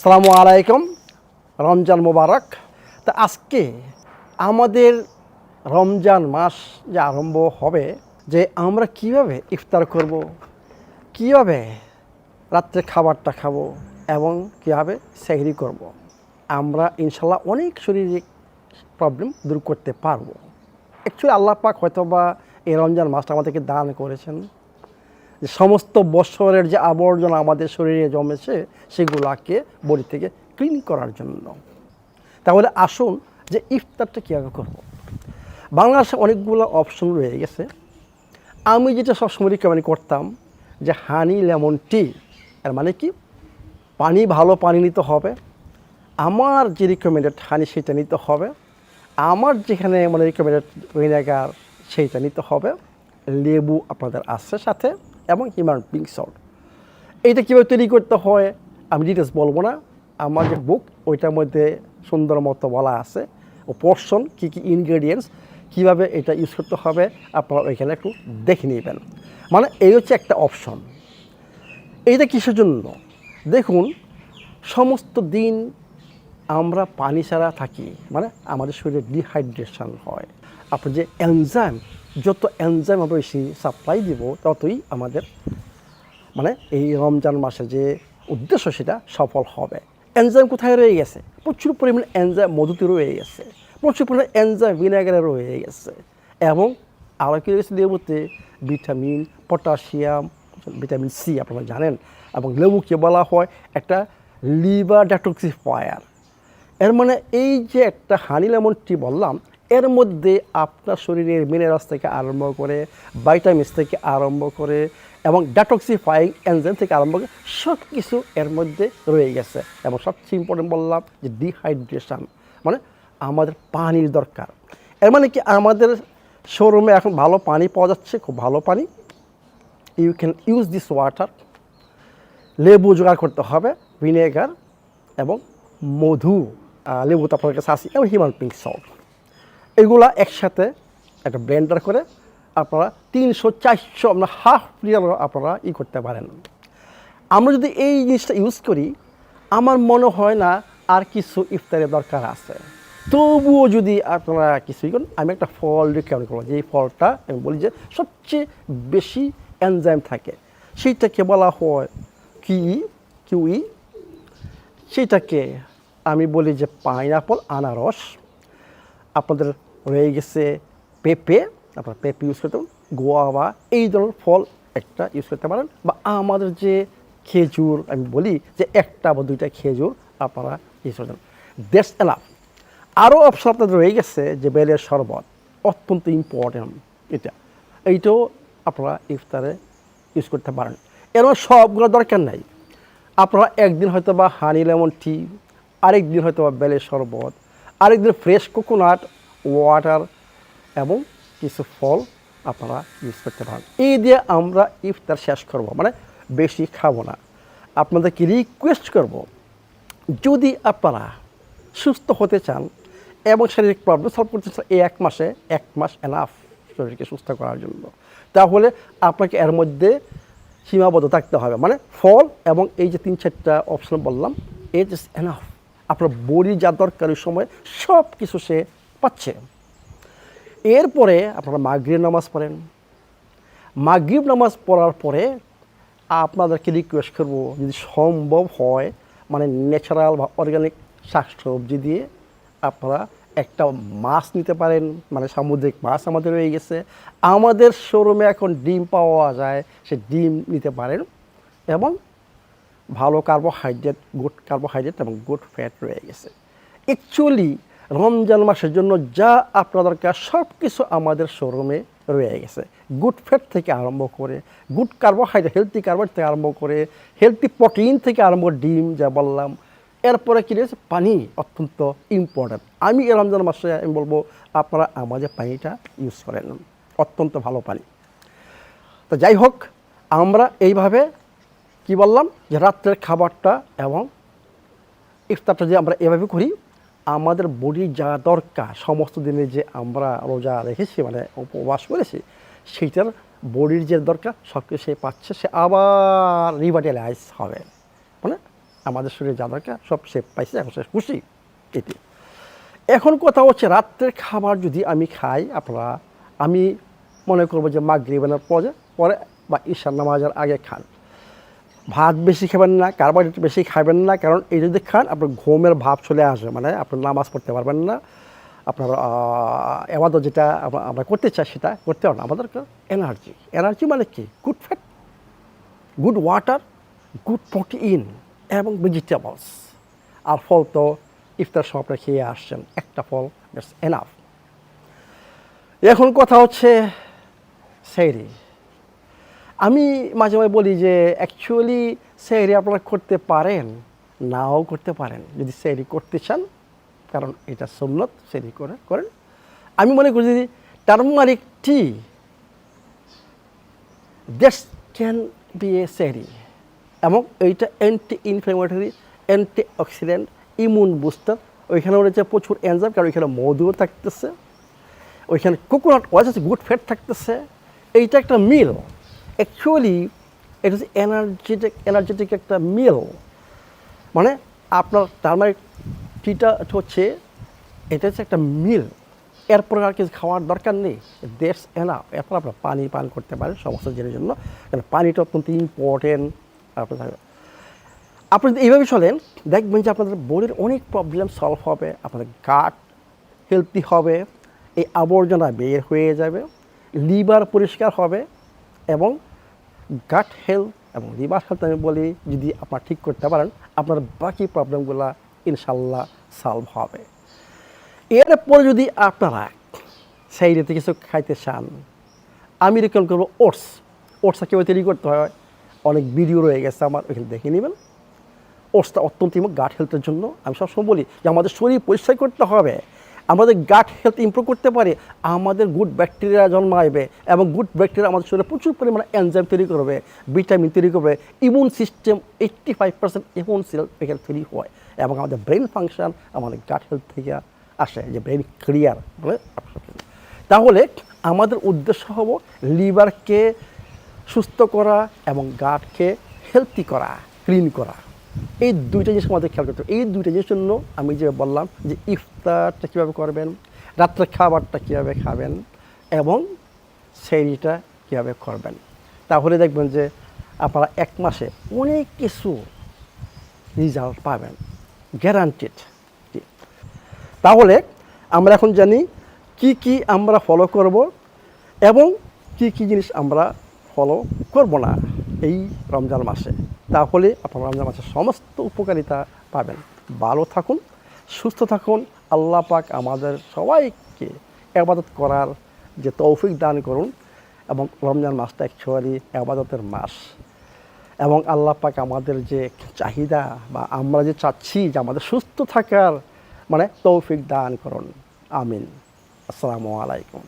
আসসালামু আলাইকুম, রমজান মোবারক। তা আজকে আমাদের রমজান মাস যে আরম্ভ হবে, যে আমরা কিভাবে ইফতার করব, কিভাবে রাত্রে খাবারটা খাবো এবং কীভাবে সেহরি করব, আমরা ইনশাল্লাহ অনেক শারীরিক প্রবলেম দূর করতে পারবো। অ্যাকচুয়ালি আল্লাহ পাক হয়তো বা এই রমজান মাসটা আমাদেরকে দান করেছেন যে সমস্ত বছরের যে আবর্জনা আমাদের শরীরে জমেছে সেগুলোকে বডি থেকে ক্লিন করার জন্য। তাহলে আসুন যে ইফতারটা কীভাবে করব। বাংলাদেশে অনেকগুলো অপশন রয়ে গেছে। আমি যেটা সবসময় রিকমেন্ড করতাম যে হানি লেমন টি, এর মানে কি পানি, ভালো পানি নিতে হবে। আমার যে রিকমেন্ডেড হানি সেটা নিতে হবে। আমার যেখানে মানে রিকমেন্ডেড ভিনেগার সেইটা নিতে হবে। লেবু আপনাদের আছে সাথে এবং হিউম্যান পিঙ্ক সল্ট। এইটা কীভাবে তৈরি করতে হয় আমি ডিটেলস বলবো না, আমার যে বুক ওইটার মধ্যে সুন্দর মতো বলা আছে ও পোর্শন কী কী ইনগ্রেডিয়েন্টস কীভাবে এটা ইউজ করতে হবে আপনারা ওইখানে একটু দেখে নেবেন। মানে এই হচ্ছে একটা অপশন। এইটা কিসের জন্য দেখুন, সমস্ত দিন আমরা পানি ছাড়া থাকি, মানে আমাদের শরীরে ডিহাইড্রেশন হয়। আপনার যে এনজাইম, যত এনজাইম আমরা বেশি সাপ্লাই দিব ততই আমাদের মানে এই রমজান মাসের যে উদ্দেশ্য সেটা সফল হবে। এনজাইম কোথায় রয়ে গেছে? প্রচুর পরিমাণে এনজাইম মধুতে রয়ে গেছে, প্রচুর পরিমাণে এনজাইম ভিনেগারে রয়ে গেছে এবং আরও কি রয়েছে লেবুতে ভিটামিন, পটাশিয়াম, ভিটামিন সি আপনারা জানেন। এবং লেবুকে বলা হয় একটা লিভার ডেটক্সিফায়ার। এর মানে এই যে একটা হানি লেমন টি বললাম, এর মধ্যে আপনার শরীরের মিনারেলস থেকে আরম্ভ করে ভাইটামিনস থেকে আরম্ভ করে এবং ডেটক্সিফাইং এনজাইম থেকে আরম্ভ করে সব কিছু এর মধ্যে রয়ে গেছে। এবং সবচেয়ে ইম্পর্টেন্ট বললাম যে ডিহাইড্রেশন, মানে আমাদের পানির দরকার। এর মানে কি আমাদের শোরুমে এখন ভালো পানি পাওয়া যাচ্ছে, খুব ভালো পানি। You can use this water. লেবু জোগাড় করতে হবে, ভিনেগার এবং মধু, লেবু তো আপনার কাছে আসি, এবং হিউম্যান পিঙ্ক সল্ট। এগুলা একসাথে একটা ব্লেন্ডার করে আপনারা 300-400 আপনার হাফ লিটার আপনারা করতে পারেন। আমরা যদি এই জিনিসটা ইউজ করি, আমার মনে হয় না আর কিছু ইফতারের দরকার আছে। তবুও যদি আপনারা কিছুই করেন, আমি একটা ফল রিকমেন্ড করবো, যে ফলটা আমি বলি যে সবচেয়ে বেশি এনজাইম থাকে, সেইটাকে বলা হয় কিউই। সেইটাকে আমি বলি যে পাইনাপল, আনারস। আপনাদের রয়ে গেছে পেঁপে, আপনারা পেঁপে ইউজ করতে পারেন, গোয়াবা, এই ধরনের ফল একটা ইউজ করতে পারেন। বা আমাদের যে খেজুর, আমি বলি যে একটা বা দুইটা খেজুর আপনারা ইউজ করতে পারেন, দ্যাটস এনাফ। আরও অপশন আপনাদের রয়ে গেছে যে বেলের শরবত, অত্যন্ত ইম্পর্টেন্ট। এইটাও আপনারা ইফতারে ইউজ করতে পারেন। এর সবগুলো দরকার নাই। আপনারা একদিন হয়তো বা হানি লেমন টি, আরেক দিন হয়তো বা বেলের শরবত, আরেক দিন ফ্রেশ কোকোনাট ওয়াটার এবং কিছু ফল আপনারা ইউজ করতে পারেন। এই দিয়ে আমরা ইফতার শেষ করব, মানে বেশি খাবো না। আপনাদেরকে রিকোয়েস্ট করব, যদি আপনারা সুস্থ হতে চান এবং শারীরিক প্রবলেম সলভ করতে চান, এই এক মাস এনাফ শরীরকে সুস্থ করার জন্য, তাহলে আপনাকে এর মধ্যে সীমাবদ্ধ থাকতে হবে। মানে ফল এবং এই যে 3-4টা অপশন বললাম, ইট ইজ এনাফ। আপনার বডি যা দরকারি সময় সব কিছু সে পাচ্ছে। এরপরে আপনারা মাগরিব নামাজ পড়েন। মাগরিব নামাজ পড়ার পরে আপনাদেরকে রিকোয়েস্ট করবো, যদি সম্ভব হয় মানে ন্যাচারাল বা অর্গানিক শাকসবজি দিয়ে আপনারা একটা মাছ নিতে পারেন, মানে সামুদ্রিক মাছ আমাদের রয়ে গেছে। আমাদের শোরুমে এখন ডিম পাওয়া যায়, সে ডিম নিতে পারেন। এবং ভালো কার্বোহাইড্রেট, গুড কার্বোহাইড্রেট এবং গুড ফ্যাট রয়ে গেছে। অ্যাকচুয়ালি রমজান মাসের জন্য যা আপনার দরকার সব কিছু আমাদের শোরুমে রয়ে গেছে। গুড ফ্যাট থেকে আরম্ভ করে, গুড কার্বোহাইড্রেট, হেলদি কার্বোহাইড্রেট থেকে আরম্ভ করে, হেলদি প্রোটিন থেকে আরম্ভ করে, ডিম যা বললাম। এরপরে কী রয়েছে? পানি অত্যন্ত ইম্পর্ট্যান্ট। আমি এই রমজান মাসে আমি বলবো আপনারা আমাদের পানিটা ইউজ করেন, অত্যন্ত ভালো পানি। তো যাই হোক, আমরা এইভাবে কি বললাম যে রাত্রের খাবারটা এবং ইফতারটা যে আমরা এভাবে করি, আমাদের বডির যা দরকার সমস্ত দিনে যে আমরা রোজা রেখেছি, মানে উপবাস করেছি, সেইটার বডির যে দরকার সব কিছু সে পাচ্ছে, সে আবার রিভাইটালাইজ হবে, মানে আমাদের শরীরে যা দরকার সব সে পাইছে, এখন সে খুশি। এটি এখন কথা হচ্ছে রাত্রের খাবার যদি আমি খাই, আমি মনে করবো যে মাগরিবের পরে বা ঈশার নামাজের আগে খান। ভাত বেশি খাবেন না, কার্বোহাইড্রেট বেশি খাবেন না, কারণ এই যদি খান আপনার ঘুমের ভাব চলে আসবে, মানে আপনার নামাজ পড়তে পারবেন না, আপনার এবাদত যেটা আমরা করতে চাই সেটা করতে পারবেন না। আমাদের এনার্জি মানে কি? Good fat, good water, good protein এবং ভেজিটেবলস। আর ফল তো ইফতার সময় আপনি খেয়ে আসছেন, একটা ফল দ্যাটস এনাফ। এখন কথা হচ্ছে সেহরি। আমি মাঝে মাঝে বলি যে অ্যাকচুয়ালি সেহরি আপনারা করতে পারেন, নাও করতে পারেন। যদি সেহরি করতে চান, কারণ এটা সুন্নত, সেহরি করেন। আমি মনে করি যে turmeric tea that's can be a sehri, এবং এইটা anti inflammatory, anti oxidant, immune booster. ওইখানে রয়েছে প্রচুর এনজাইম, কারণ ওইখানে মধুও থাকতেছে, ওইখানে কোকোনাট অয়েল আছে, গুড ফ্যাট থাকতেছে। এইটা একটা মিল, অ্যাকচুয়ালি এটা হচ্ছে এনার্জেটিক একটা মিল। মানে আপনার টারমারিক টিটা হচ্ছে, এটা হচ্ছে একটা মিল, এরপরে আর কিছু খাওয়ার দরকার নেই, দ্যাটস এনাফ। এরপর আপনার পানি পান করতে পারেন সমস্ত জিনিসের জন্য, কারণ পানিটা অত্যন্ত ইম্পর্টেন্ট। আপনি যদি এইভাবে চলেন, দেখবেন যে আপনাদের বডির অনেক প্রবলেম সলভ হবে, আপনাদের গাট হেলদি হবে, এই আবর্জনা বের হয়ে যাবে, লিভার পরিষ্কার হবে, এবং গাট হেলথ এবং লিভার হেলথ আমি বলি যদি আপনারা ঠিক করতে পারেন, আপনার বাকি প্রবলেমগুলো ইনশাল্লাহ সলভ হবে। এরপরে যদি আপনারা সেই রেতে কিছু খাইতে চান, আমি রেকমেন্ড করবো ওটসটা কীভাবে তৈরি করতে হয়, অনেক ভিডিও রয়ে গেছে আমার, ওইখানে দেখে নেবেন। ওটসটা অত্যন্ত গাট হেলথের জন্য। আমি সবসময় বলি যে আমাদের শরীর পরিষ্কার করতে হবে, আমাদের গাট হেলথ ইমপ্রুভ করতে পারে, আমাদের গুড ব্যাকটেরিয়া জন্মাবে, এবং গুড ব্যাকটেরিয়া আমাদের শরীরে প্রচুর পরিমাণে এনজাইম তৈরি করবে, ভিটামিন তৈরি করবে, ইমিউন সিস্টেম 85% ইমিউন সেল এখানে তৈরি হয়, এবং আমাদের ব্রেন ফাংশন আমাদের গাট হেলথ থেকে আসে, যে ব্রেন ক্লিয়ার বলে। তাহলে আমাদের উদ্দেশ্য হব লিভারকে সুস্থ করা এবং গাটকে হেলদি করা, ক্লিন করা। এই দুইটা জিনিস আমাদের খেয়াল করতে হবে। এই দুইটা জিনিসের জন্য আমি যে বললাম যে ইফতারটা কীভাবে করবেন, রাত্রের খাবারটা কীভাবে খাবেন, এবং সেহরিটা কীভাবে করবেন, তাহলে দেখবেন যে আপনারা 1 মাসে অনেক কিছু রেজাল্ট পাবেন, গ্যারান্টিড। তাহলে আমরা এখন জানি কি আমরা ফলো করব এবং কি জিনিস আমরা ফলো করব না এই রমজান মাসে। তাহলে আপনারা রমজান মাসের সমস্ত উপকারিতা পাবেন। ভালো থাকুন, সুস্থ থাকুন। আল্লাহ পাক আমাদের সবাইকে ইবাদত করার যে তৌফিক দান করুন, এবং রমজান মাসটা অ্যাকচুয়ালি ইবাদতের মাস, এবং আল্লাহ পাক আমাদের যে চাহিদা বা আমরা যে চাচ্ছি যে আমাদের সুস্থ থাকার মানে তৌফিক দান করুন। আমিন। আসসালামু আলাইকুম।